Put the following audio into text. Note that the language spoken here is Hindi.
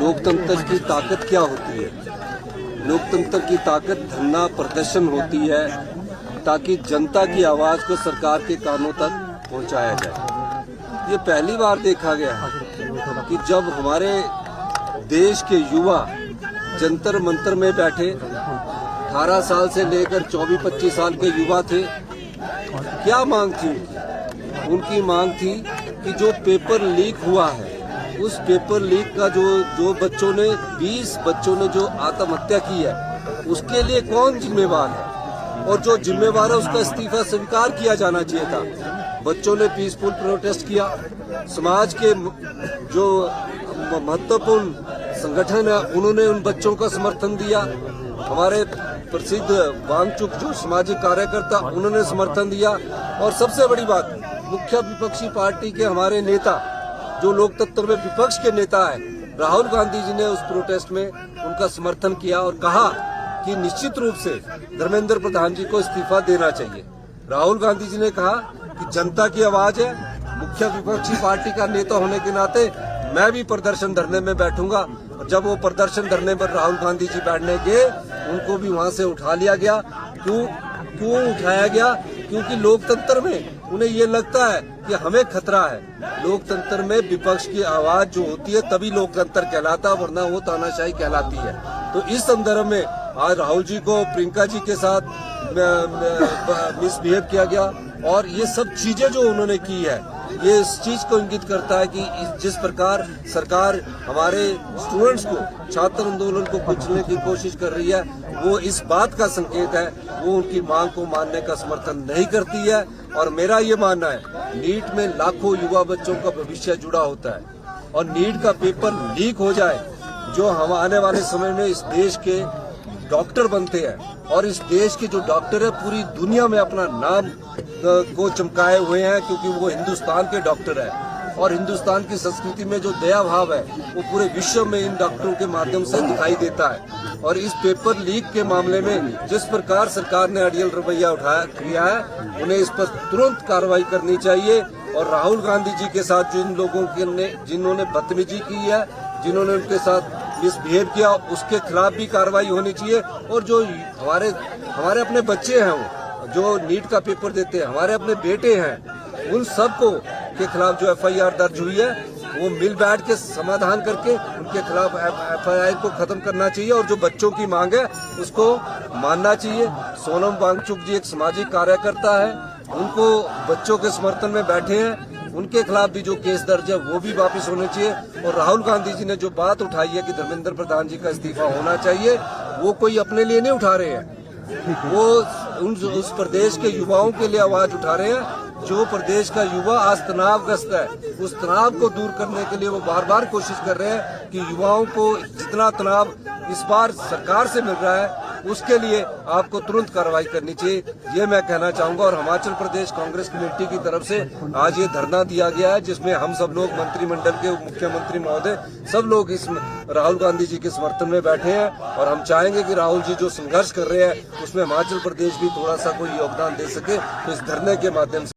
लोकतंत्र की ताकत क्या होती है। लोकतंत्र की ताकत धरना प्रदर्शन होती है ताकि जनता की आवाज को सरकार के कानों तक पहुंचाया जाए। ये पहली बार देखा गया है कि जब हमारे देश के युवा जंतर मंतर में बैठे 18 साल से लेकर 24-25 साल के युवा थे। क्या मांग थी उनकी मांग थी कि जो पेपर लीक हुआ है उस पेपर लीक का जो बच्चों ने 20 बच्चों ने जो आत्महत्या की है उसके लिए कौन जिम्मेवार है, और जो जिम्मेवार है उसका इस्तीफा स्वीकार किया जाना चाहिए था। बच्चों ने पीसफुल प्रोटेस्ट किया। समाज के जो महत्वपूर्ण संगठन है उन्होंने उन बच्चों का समर्थन दिया। हमारे प्रसिद्ध वांगचुक जो सामाजिक कार्यकर्ता उन्होंने समर्थन दिया। और सबसे बड़ी बात, मुख्य विपक्षी पार्टी के हमारे नेता जो लोकतंत्र में विपक्ष के नेता है राहुल गांधी जी ने उस प्रोटेस्ट में उनका समर्थन किया और कहा कि निश्चित रूप से धर्मेंद्र प्रधान जी को इस्तीफा देना चाहिए। राहुल गांधी जी ने कहा कि जनता की आवाज है, मुख्य विपक्षी पार्टी का नेता होने के नाते मैं भी प्रदर्शन धरने में बैठूंगा। और जब वो प्रदर्शन धरने पर राहुल गांधी जी बैठने गए उनको भी वहां से उठा लिया गया। क्यों उठाया गया? क्योंकि लोकतंत्र में उन्हें ये लगता है कि हमें खतरा है। लोकतंत्र में विपक्ष की आवाज जो होती है तभी लोकतंत्र कहलाता, वरना वो तानाशाही कहलाती है। तो इस संदर्भ में आज राहुल जी को प्रियंका जी के साथ मिसबिहेव किया गया और ये सब चीजें जो उन्होंने की है ये इस चीज को इंगित करता है कि जिस प्रकार सरकार हमारे स्टूडेंट्स को, छात्र आंदोलन को कुचलने की कोशिश कर रही है, वो इस बात का संकेत है वो उनकी मांग को मानने का समर्थन नहीं करती है। और मेरा ये मानना है, नीट में लाखों युवा बच्चों का भविष्य जुड़ा होता है और नीट का पेपर लीक हो जाए, जो हम आने वाले समय में इस देश के डॉक्टर बनते हैं और इस देश के जो डॉक्टर है पूरी दुनिया में अपना नाम को चमकाए हुए हैं, क्योंकि वो हिंदुस्तान के डॉक्टर है। और हिंदुस्तान की संस्कृति में जो दया भाव है वो पूरे विश्व में इन डॉक्टरों के माध्यम से दिखाई देता है। और इस पेपर लीक के मामले में जिस प्रकार सरकार ने अड़ियल रवैया उठाया किया है उन्हें इस पर तुरंत कार्रवाई करनी चाहिए। और राहुल गांधी जी के साथ जिन लोगों के जिन्होंने बदतमीजी की है, जिन्होंने उनके साथ मिसबिहेव किया, उसके खिलाफ भी कार्रवाई होनी चाहिए। और जो हमारे अपने बच्चे हैं वो जो नीट का पेपर देते हैं, हमारे अपने बेटे हैं, उन सबको के खिलाफ जो FIR दर्ज हुई है वो मिल बैठ के समाधान करके उनके खिलाफ FIR को खत्म करना चाहिए। और जो बच्चों की मांग है उसको मानना चाहिए। सोनम वांगचुक जी एक सामाजिक कार्यकर्ता है, उनको बच्चों के समर्थन में बैठे हैं, उनके खिलाफ भी जो केस दर्ज है वो भी वापस होने चाहिए। और राहुल गांधी जी ने जो बात उठाई है कि धर्मेंद्र प्रधान जी का इस्तीफा होना चाहिए, वो कोई अपने लिए नहीं उठा रहे हैं, वो उस प्रदेश के युवाओं के लिए आवाज उठा रहे हैं। जो प्रदेश का युवा आज तनावग्रस्त है, उस तनाव को दूर करने के लिए वो बार बार कोशिश कर रहे हैं कि युवाओं को जितना तनाव इस बार सरकार से मिल रहा है उसके लिए आपको तुरंत कार्रवाई करनी चाहिए, ये मैं कहना चाहूंगा। और हिमाचल प्रदेश कांग्रेस कमेटी की तरफ से आज ये धरना दिया गया है जिसमें हम सब लोग मंत्रिमंडल के मुख्यमंत्री महोदय सब लोग इस राहुल गांधी जी के समर्थन में बैठे हैं। और हम चाहेंगे कि राहुल जी जो संघर्ष कर रहे हैं उसमें हिमाचल प्रदेश भी थोड़ा सा कोई योगदान दे सके, तो इस धरने के माध्यम से